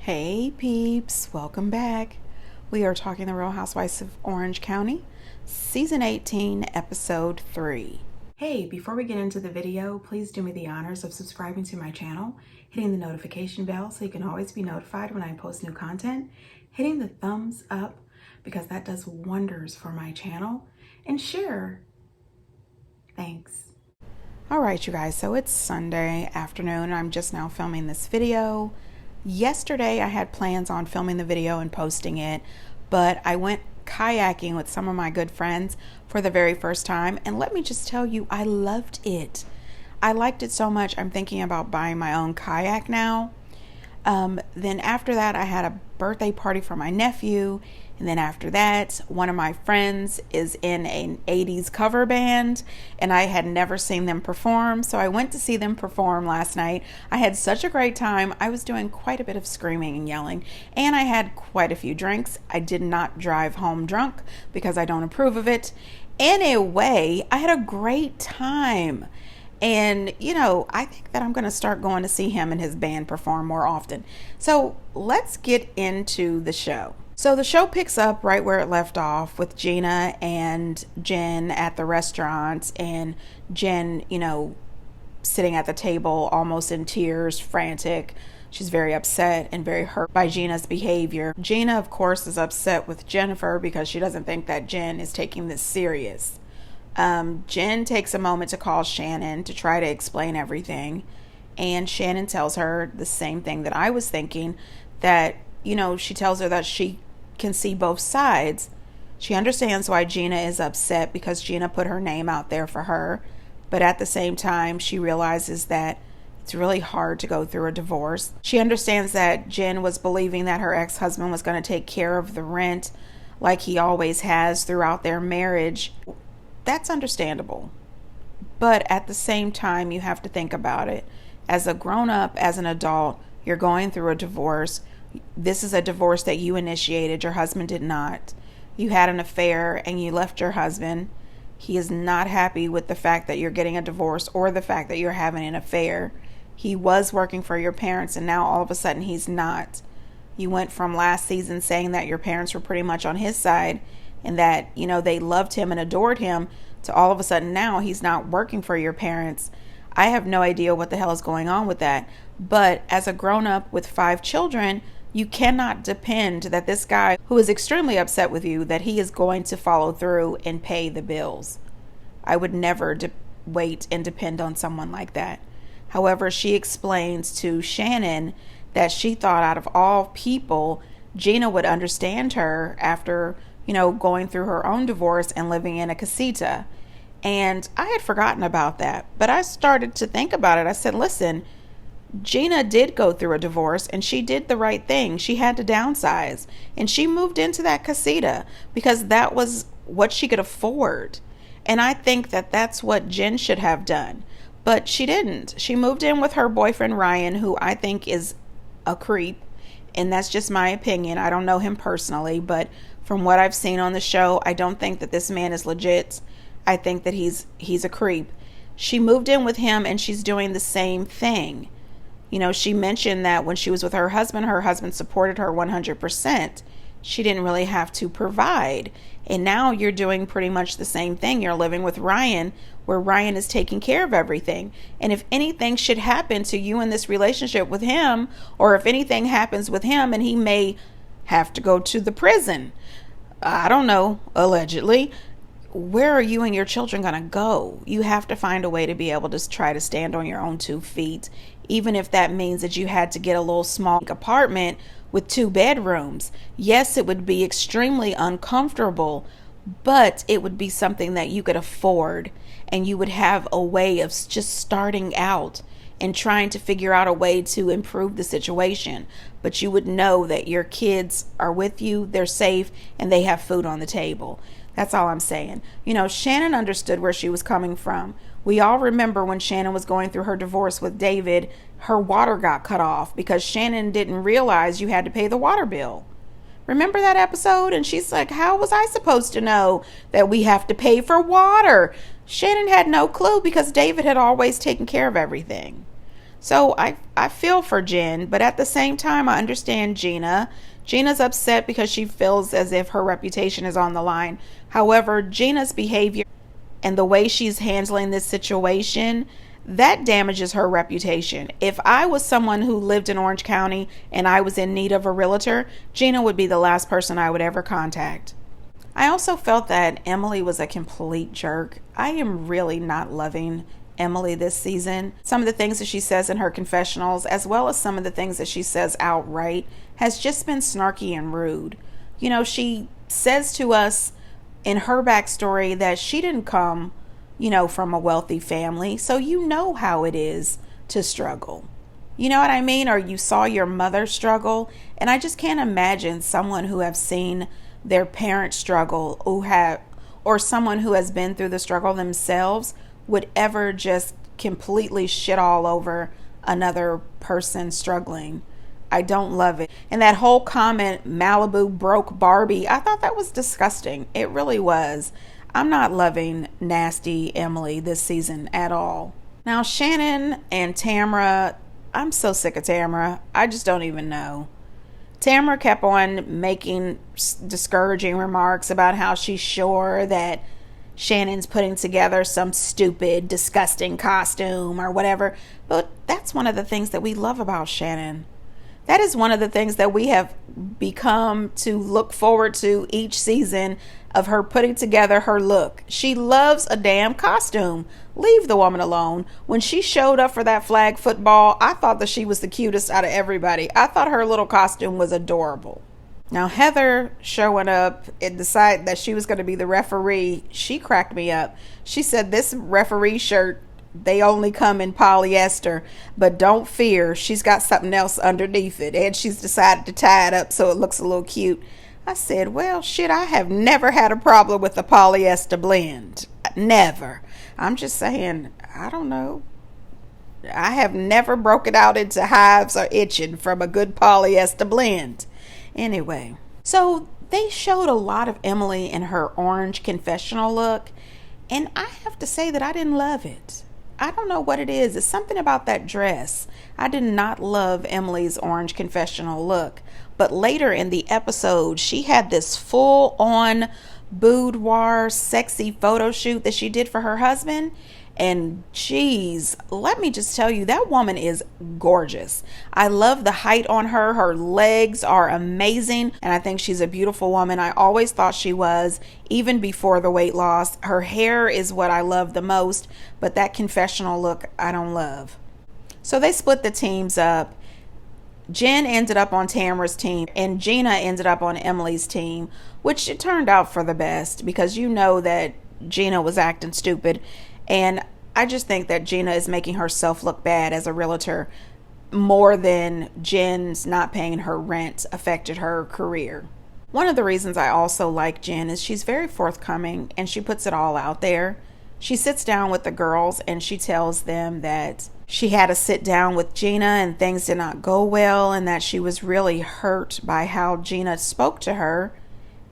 Hey peeps, welcome back. We are talking the Real Housewives of Orange County, Season 18, Episode 3. Hey, before we get into the video, please do me the honors of subscribing to my channel, hitting the notification bell so you can always be notified when I post new content, hitting the thumbs up because that does wonders for my channel, and share. Thanks. All right, you guys, so it's Sunday afternoon. I'm just now filming this video. Yesterday, I had plans on filming the video and posting it, but I went kayaking with some of my good friends for the very first time, and let me just tell you, I loved it. I liked it so much, I'm thinking about buying my own kayak now. Then after that, I had a birthday party for my nephew, and then after that, one of my friends is in an 80s cover band, and I had never seen them perform, so I went to see them perform last night. I had such a great time. I was doing quite a bit of screaming and yelling, and I had quite a few drinks. I did not drive home drunk because I don't approve of it. Anyway, I had a great time. And, you know, I think that I'm going to start going to see him and his band perform more often. So let's get into the show. So the show picks up right where it left off with Gina and Jen at the restaurant, and Jen, you know, sitting at the table almost in tears, frantic. She's very upset and very hurt by Gina's behavior. Gina, of course, is upset with Jennifer because she doesn't think that Jen is taking this serious. Jen takes a moment to call Shannon to try to explain everything, and Shannon tells her the same thing that I was thinking, that, you know, she tells her that she can see both sides. She understands why Gina is upset because Gina put her name out there for her, but at the same time she realizes that it's really hard to go through a divorce. She understands that Jen was believing that her ex-husband was going to take care of the rent like he always has throughout their marriage. That's understandable, but at the same time, you have to think about it. As a grown-up, as an adult, you're going through a divorce. This is a divorce that you initiated. Your husband did not. You had an affair and you left your husband. He is not happy with the fact that you're getting a divorce or the fact that you're having an affair. He was working for your parents, and now all of a sudden he's not. You went from last season saying that your parents were pretty much on his side and that, you know, they loved him and adored him, to all of a sudden now he's not working for your parents. I have no idea what the hell is going on with that. But as a grown-up with 5 children, you cannot depend that this guy who is extremely upset with you, that he is going to follow through and pay the bills. I would never wait and depend on someone like that. However, she explains to Shannon that she thought out of all people, Gina would understand her after, you know, going through her own divorce and living in a casita. And I had forgotten about that, but I started to think about it. I said, listen, Gina did go through a divorce and she did the right thing. She had to downsize and she moved into that casita because that was what she could afford. And I think that that's what Jen should have done, but she didn't. She moved in with her boyfriend, Ryan, who I think is a creep. And that's just my opinion. I don't know him personally, but from what I've seen on the show, I don't think that this man is legit. I think that he's a creep. She moved in with him and she's doing the same thing. You know, she mentioned that when she was with her husband supported her 100%. She didn't really have to provide. And now you're doing pretty much the same thing. You're living with Ryan, where Ryan is taking care of everything. And if anything should happen to you in this relationship with him, or if anything happens with him and he may have to go to the prison, I don't know, allegedly, where are you and your children going to go? You have to find a way to be able to try to stand on your own 2 feet, even if that means that you had to get a little small apartment with 2 bedrooms. Yes, it would be extremely uncomfortable, but it would be something that you could afford, and you would have a way of just starting out and trying to figure out a way to improve the situation. But you would know that your kids are with you, they're safe, and they have food on the table. That's all I'm saying. You know, Shannon understood where she was coming from. We all remember when Shannon was going through her divorce with David, her water got cut off because Shannon didn't realize you had to pay the water bill. Remember that episode? And she's like, how was I supposed to know that we have to pay for water? Shannon had no clue because David had always taken care of everything. So I feel for Jen, but at the same time, I understand Gina. Gina's upset because she feels as if her reputation is on the line. However, Gina's behavior and the way she's handling this situation, that damages her reputation. If I was someone who lived in Orange County and I was in need of a realtor, Gina would be the last person I would ever contact. I also felt that Emily was a complete jerk. I am really not loving Emily this season. Some of the things that she says in her confessionals, as well as some of the things that she says outright, has just been snarky and rude. You know, she says to us in her backstory that she didn't come, from a wealthy family, so you know how it is to struggle. You know what I mean? Or you saw your mother struggle, and I just can't imagine someone who have seen their parents struggle or someone who has been through the struggle themselves would ever just completely shit all over another person struggling. I don't love it. And that whole comment, Malibu broke Barbie, I thought that was disgusting. It really was. I'm not loving nasty Emily this season at all. Now, Shannon and Tamra, I'm so sick of Tamra. I just don't even know. Tamra kept on making discouraging remarks about how she's sure that Shannon's putting together some stupid, disgusting costume or whatever. But that's one of the things that we love about Shannon. That is one of the things that we have become to look forward to each season of her putting together her look. She loves a damn costume. Leave the woman alone. When she showed up for that flag football, I thought that she was the cutest out of everybody. I thought her little costume was adorable. Now, Heather showing up and decided that she was going to be the referee, she cracked me up. She said this referee shirt, they only come in polyester, but don't fear, she's got something else underneath it, and she's decided to tie it up so it looks a little cute. I said, well, shit, I have never had a problem with the polyester blend. Never. I'm just saying, I don't know. I have never broken out into hives or itching from a good polyester blend. Anyway, so they showed a lot of Emily in her orange confessional look, and I have to say that I didn't love it. I don't know what it is. It's something about that dress. I did not love Emily's orange confessional look. But later in the episode, she had this full-on boudoir sexy photo shoot that she did for her husband. And geez, let me just tell you, that woman is gorgeous. I love the height on her. Her legs are amazing. And I think she's a beautiful woman. I always thought she was, even before the weight loss. Her hair is what I love the most. But that confessional look, I don't love. So they split the teams up. Jen ended up on Tamra's team and Gina ended up on Emily's team, which it turned out for the best because you know that Gina was acting stupid. And I just think that Gina is making herself look bad as a realtor more than Jen's not paying her rent affected her career. One of the reasons I also like Jen is she's very forthcoming and she puts it all out there. She sits down with the girls and she tells them that she had to sit down with Gina and things did not go well and that she was really hurt by how Gina spoke to her.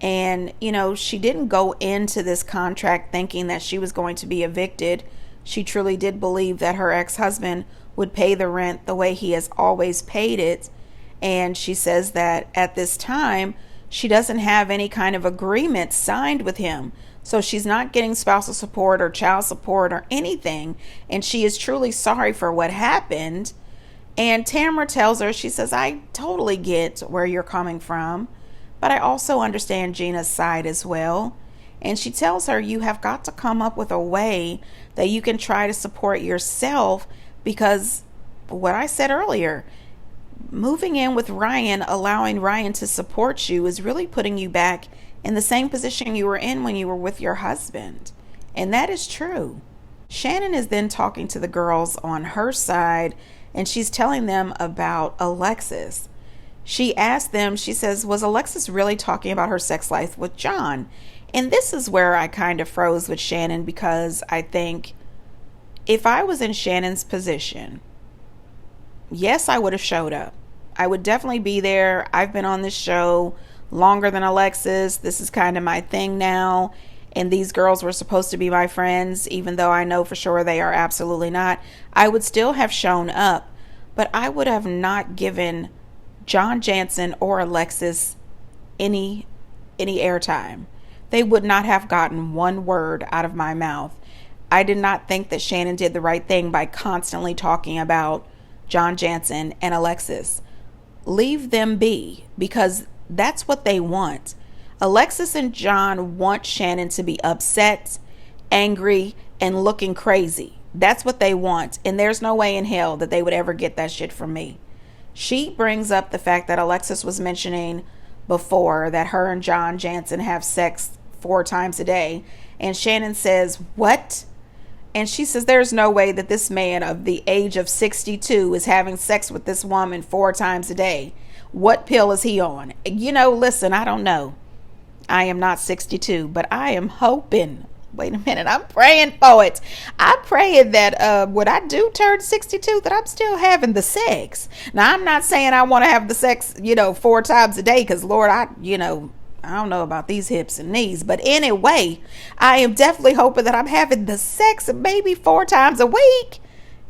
And, she didn't go into this contract thinking that she was going to be evicted. She truly did believe that her ex-husband would pay the rent the way he has always paid it. And she says that at this time, she doesn't have any kind of agreement signed with him. So she's not getting spousal support or child support or anything. And she is truly sorry for what happened. And Tamra tells her, she says, I totally get where you're coming from, but I also understand Gina's side as well. And she tells her, you have got to come up with a way that you can try to support yourself because what I said earlier, moving in with Ryan, allowing Ryan to support you is really putting you back in the same position you were in when you were with your husband. And that is true. Shannon is then talking to the girls on her side and she's telling them about Alexis. She asked them, she says, was Alexis really talking about her sex life with John? And this is where I kind of froze with Shannon because I think if I was in Shannon's position, yes, I would have showed up. I would definitely be there. I've been on this show longer than Alexis. This is kind of my thing now. And these girls were supposed to be my friends, even though I know for sure they are absolutely not. I would still have shown up. but I would have not given John Jansen or Alexis any airtime. They would not have gotten one word out of my mouth. I did not think that Shannon did the right thing by constantly talking about John Jansen and Alexis. Leave them be, because that's what they want. Alexis and John want Shannon to be upset, angry, and looking crazy. That's what they want. And there's no way in hell that they would ever get that shit from me. She brings up the fact that Alexis was mentioning before that her and John Jansen have sex 4 times a day. And Shannon says, what? And she says, there's no way that this man of the age of 62 is having sex with this woman 4 times a day. What pill is he on? Listen, I don't know. I am not 62, but I am hoping. Wait a minute, I'm praying for it. I'm praying that when I do turn 62, that I'm still having the sex. Now, I'm not saying I want to have the sex, 4 times a day, because Lord, I don't know about these hips and knees. But anyway, I am definitely hoping that I'm having the sex maybe 4 times a week.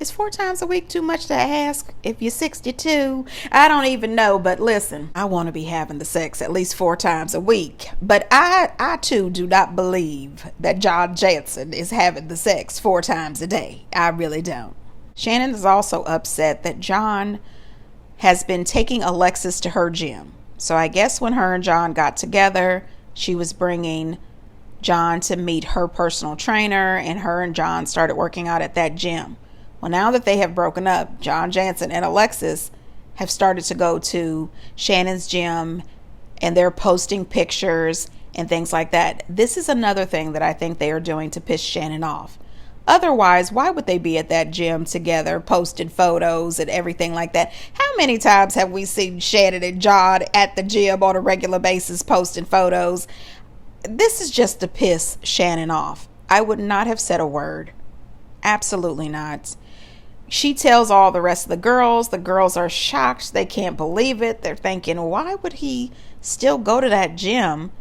Is 4 times a week too much to ask if you're 62? I don't even know. But listen, I want to be having the sex at least 4 times a week. But I too do not believe that John Jansen is having the sex 4 times a day. I really don't. Shannon is also upset that John has been taking Alexis to her gym. So I guess when her and John got together, she was bringing John to meet her personal trainer, and her and John started working out at that gym. Well, now that they have broken up, John Jansen and Alexis have started to go to Shannon's gym, and they're posting pictures and things like that. This is another thing that I think they are doing to piss Shannon off. Otherwise, why would they be at that gym together, posting photos and everything like that? How many times have we seen Shannon and John at the gym on a regular basis posting photos? This is just to piss Shannon off. I would not have said a word. Absolutely not. She tells all the rest of the girls. The girls are shocked. They can't believe it. They're thinking, why would he still go to that gym?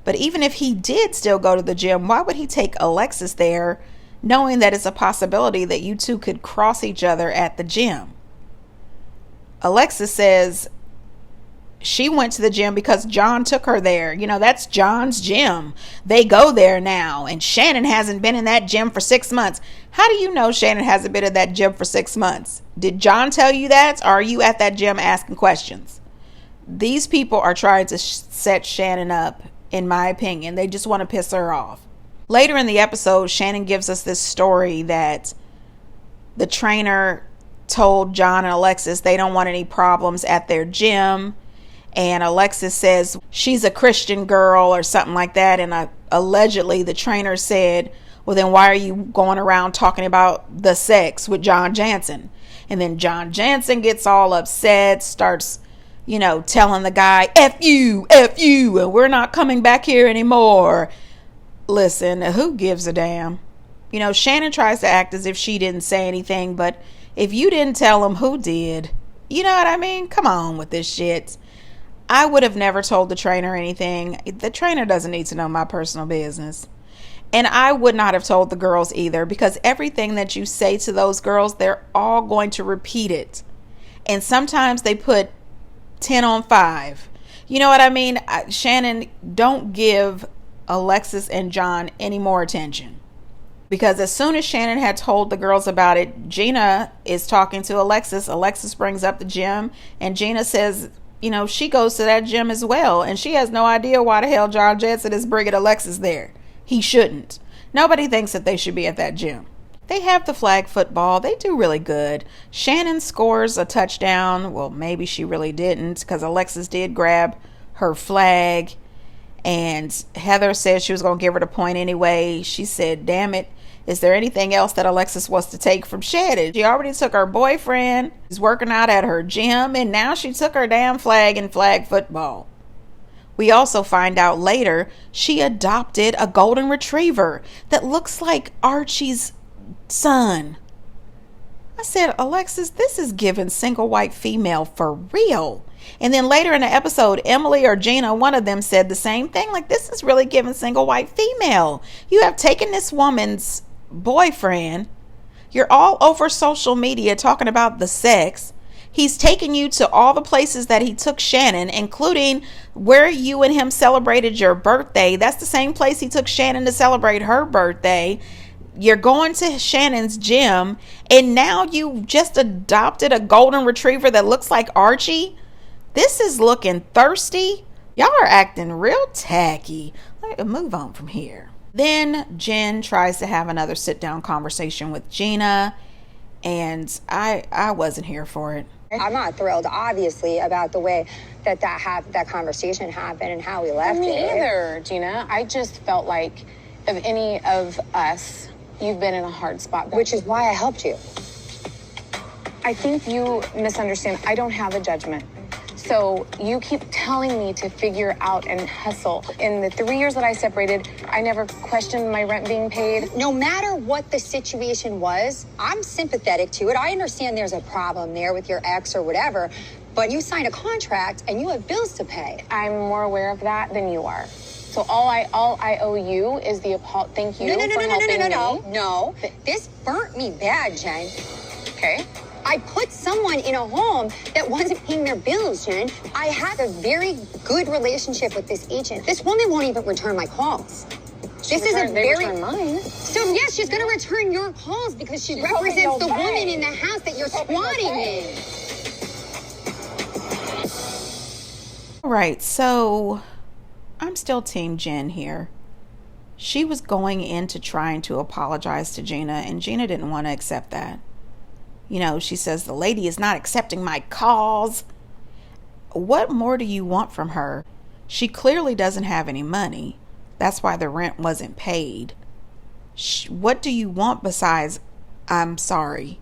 But even if he did still go to the gym, why would he take Alexis there, knowing that it's a possibility that you two could cross each other at the gym? Alexis says she went to the gym because John took her there. That's John's gym. They go there now. And Shannon hasn't been in that gym for 6 months. How do you know Shannon hasn't been in that gym for 6 months? Did John tell you that? Or are you at that gym asking questions? These people are trying to set Shannon up, in my opinion. They just want to piss her off. Later in the episode, Shannon gives us this story that the trainer told John and Alexis they don't want any problems at their gym. And Alexis says she's a Christian girl or something like that. And allegedly the trainer said, well, then why are you going around talking about the sex with John Jansen? And then John Jansen gets all upset, starts, telling the guy, F you, and we're not coming back here anymore. Listen, who gives a damn? Shannon tries to act as if she didn't say anything, but if you didn't tell him, who did? You know what I mean? Come on with this shit. I would have never told the trainer anything. The trainer doesn't need to know my personal business. And I would not have told the girls either, because everything that you say to those girls, they're all going to repeat it. And sometimes they put 10 on 5. You know what I mean? Shannon, don't give Alexis and John any more attention. Because as soon as Shannon had told the girls about it, Gina is talking to Alexis. Alexis brings up the gym, and Gina says, she goes to that gym as well. And she has no idea why the hell John Jansen is bringing Alexis there. He shouldn't. Nobody thinks that they should be at that gym. They have the flag football. They do really good. Shannon scores a touchdown. Well, maybe she really didn't, because Alexis did grab her flag. And Heather said she was going to give her the point anyway. She said, damn it. Is there anything else that Alexis wants to take from Shannon? She already took her boyfriend. He's working out at her gym. And now she took her damn flag in flag football. We also find out later she adopted a golden retriever that looks like Archie's son. I said, Alexis, this is giving single white female for real. And then later in the episode, Emily or Gina, one of them said the same thing. Like, this is really giving single white female. You have taken this woman's boyfriend. You're all over social media talking about the sex. He's taken you to all the places that he took Shannon, including where you and him celebrated your birthday. That's the same place he took Shannon to celebrate her birthday. You're going to Shannon's gym, and now you just adopted a golden retriever that looks like Archie. This is looking thirsty. Y'all are acting real tacky. Let me move on from here. Then Jen tries to have another sit-down conversation with Gina, and I wasn't here for it. I'm not thrilled, obviously, about the way that conversation happened and how we left it. Me either, Gina. I just felt like of any of us, you've been in a hard spot. Which is why I helped you. I think you misunderstand. I don't have a judgment. So you keep telling me to figure out and hustle. In the 3 years that I separated, I never questioned my rent being paid. No matter what the situation was, I'm sympathetic to it. I understand there's a problem there with your ex or whatever, but you signed a contract and you have bills to pay. I'm more aware of that than you are. So all I owe you is the thank you for helping me. No. This burnt me bad, Jen. Okay. I put someone in a home that wasn't paying their bills, Jen. I have a very good relationship with this agent. This woman won't even return my calls. Return mine. So yes, she's going to return your calls because she represents the woman in the house that you're squatting in. All right, so I'm still Team Jen here. She was going into trying to apologize to Gina, and Gina didn't want to accept that. You know, she says, the lady is not accepting my calls. What more do you want from her? She clearly doesn't have any money. That's why the rent wasn't paid. What do you want besides, I'm sorry?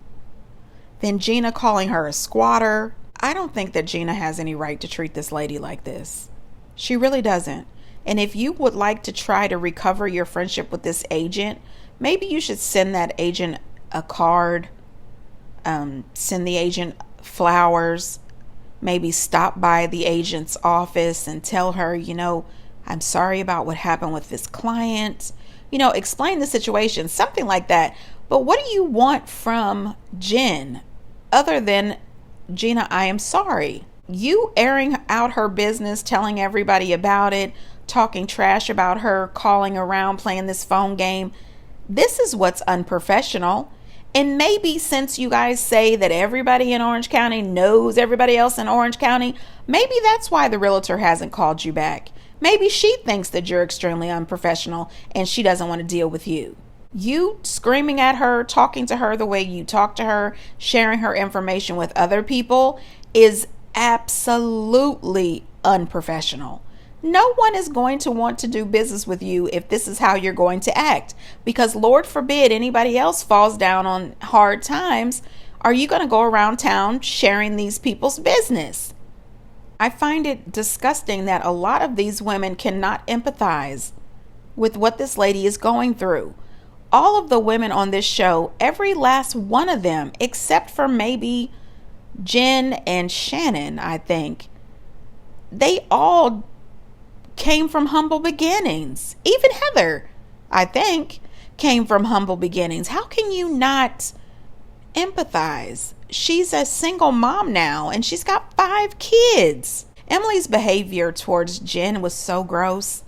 Then Gina calling her a squatter. I don't think that Gina has any right to treat this lady like this. She really doesn't. And if you would like to try to recover your friendship with this agent, maybe you should send that agent a card. Send the agent flowers, maybe stop by the agent's office and tell her, you know, I'm sorry about what happened with this client, you know, explain the situation, something like that. But what do you want from Jen other than, Gina, I am sorry? You airing out her business, telling everybody about it, talking trash about her, calling around, playing this phone game. This is what's unprofessional. And maybe since you guys say that everybody in Orange County knows everybody else in Orange County, maybe that's why the realtor hasn't called you back. Maybe she thinks that you're extremely unprofessional and she doesn't want to deal with you. You screaming at her, talking to her the way you talk to her, sharing her information with other people is absolutely unprofessional. No one is going to want to do business with you if this is how you're going to act, because Lord forbid anybody else falls down on hard times. Are you going to go around town sharing these people's business? I find it disgusting that a lot of these women cannot empathize with what this lady is going through. All of the women on this show, every last one of them, except for maybe Jen and Shannon, I think, they all came from humble beginnings. Even Heather, I think, came from humble beginnings. How can you not empathize? She's a single mom now and she's got 5 kids. Emily's behavior towards Jen was so gross.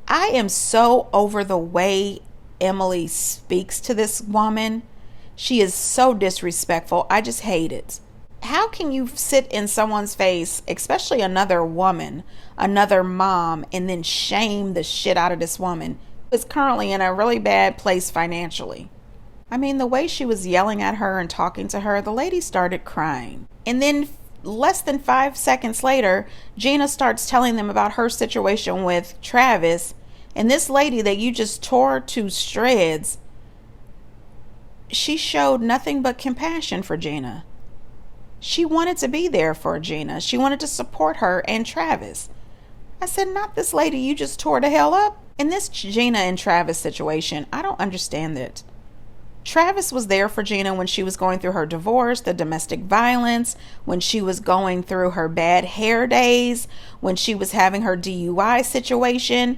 I am so over the way Emily speaks to this woman. She is so disrespectful. I just hate it. How can you sit in someone's face, especially another woman, another mom, and then shame the shit out of this woman who is currently in a really bad place financially? I mean, the way she was yelling at her and talking to her, the lady started crying. And then less than 5 seconds later, Gina starts telling them about her situation with Travis. And this lady that you just tore to shreds, she showed nothing but compassion for Gina. She wanted to be there for Gina. She wanted to support her and Travis. I said, not this lady you just tore the hell up. In this Gina and Travis situation, I don't understand it. Travis was there for Gina when she was going through her divorce, the domestic violence, when she was going through her bad hair days, when she was having her DUI situation,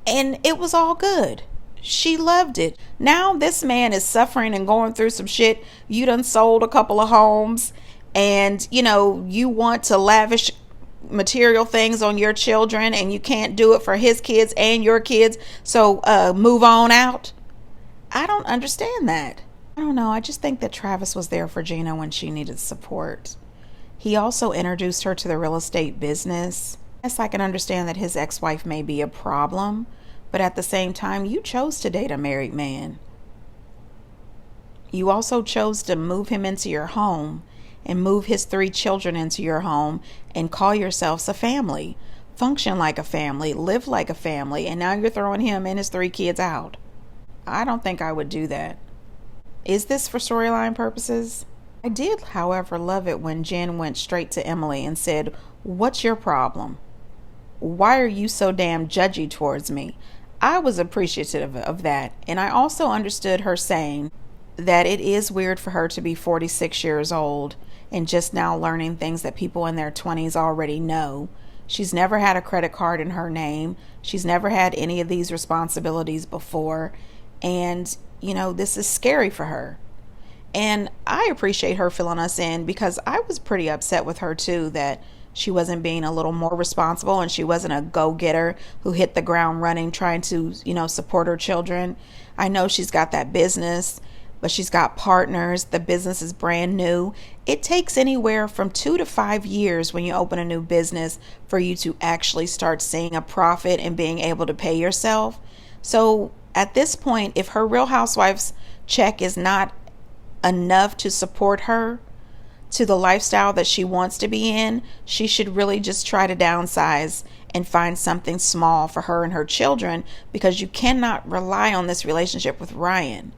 and it was all good. She loved it. Now this man is suffering and going through some shit. You done sold a couple of homes. and you want to lavish material things on your children and you can't do it for his kids and your kids, so move on out. I don't understand that. I don't know. I just think that Travis was there for Gina when she needed support. He also introduced her to the real estate business. Yes, I can understand that his ex-wife may be a problem, but at the same time, you chose to date a married man. You also chose to move him into your home and move his 3 children into your home and call yourselves a family. Function like a family, live like a family, and now you're throwing him and his 3 kids out. I don't think I would do that. Is this for storyline purposes? I did, however, love it when Jen went straight to Emily and said, "What's your problem? Why are you so damn judgy towards me?" I was appreciative of that, and I also understood her saying that it is weird for her to be 46 years old and just now learning things that people in their 20s already know. She's never had a credit card in her name. She's never had any of these responsibilities before. And, this is scary for her. And I appreciate her filling us in, because I was pretty upset with her too, that she wasn't being a little more responsible and she wasn't a go-getter who hit the ground running trying to, support her children. I know she's got that business, but she's got partners. The business is brand new. It takes anywhere from 2 to 5 years when you open a new business for you to actually start seeing a profit and being able to pay yourself. So at this point, if her Real Housewives check is not enough to support her to the lifestyle that she wants to be in, she should really just try to downsize and find something small for her and her children, because you cannot rely on this relationship with Ryan.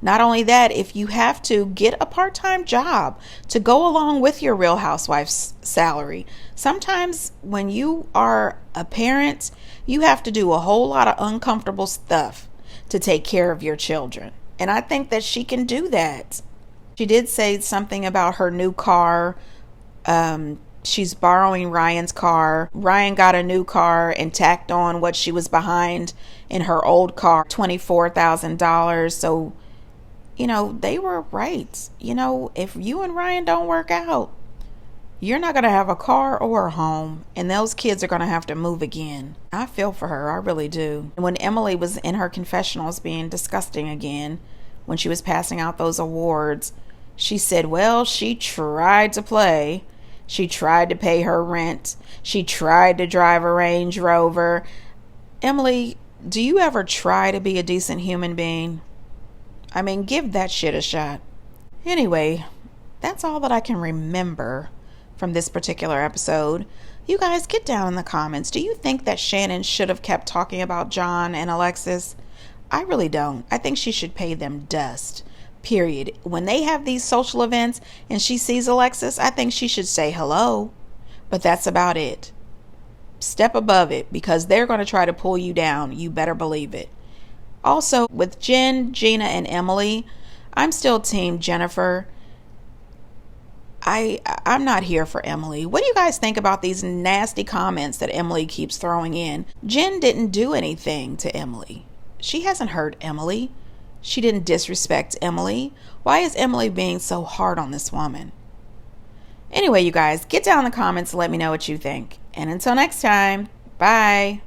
Not only that, if you have to, get a part-time job to go along with your Real Housewives salary. Sometimes when you are a parent, you have to do a whole lot of uncomfortable stuff to take care of your children. And I think that she can do that. She did say something about her new car. She's borrowing Ryan's car. Ryan got a new car and tacked on what she was behind in her old car, $24,000. So, they were right. If you and Ryan don't work out, you're not going to have a car or a home, and those kids are going to have to move again. I feel for her. I really do. And when Emily was in her confessionals being disgusting again, when she was passing out those awards, she said, well, she tried to play. She tried to pay her rent. She tried to drive a Range Rover. Emily, do you ever try to be a decent human being? I mean, give that shit a shot. Anyway, that's all that I can remember from this particular episode. You guys, get down in the comments. Do you think that Shannon should have kept talking about John and Alexis? I really don't. I think she should pay them dust. Period. When they have these social events and she sees Alexis, I think she should say hello. But that's about it. Step above it, because they're going to try to pull you down. You better believe it. Also, with Jen, Gina, and Emily, I'm still team Jennifer. I'm not here for Emily. What do you guys think about these nasty comments that Emily keeps throwing in? Jen didn't do anything to Emily. She hasn't hurt Emily. She didn't disrespect Emily. Why is Emily being so hard on this woman? Anyway, you guys, get down in the comments and let me know what you think. And until next time, bye.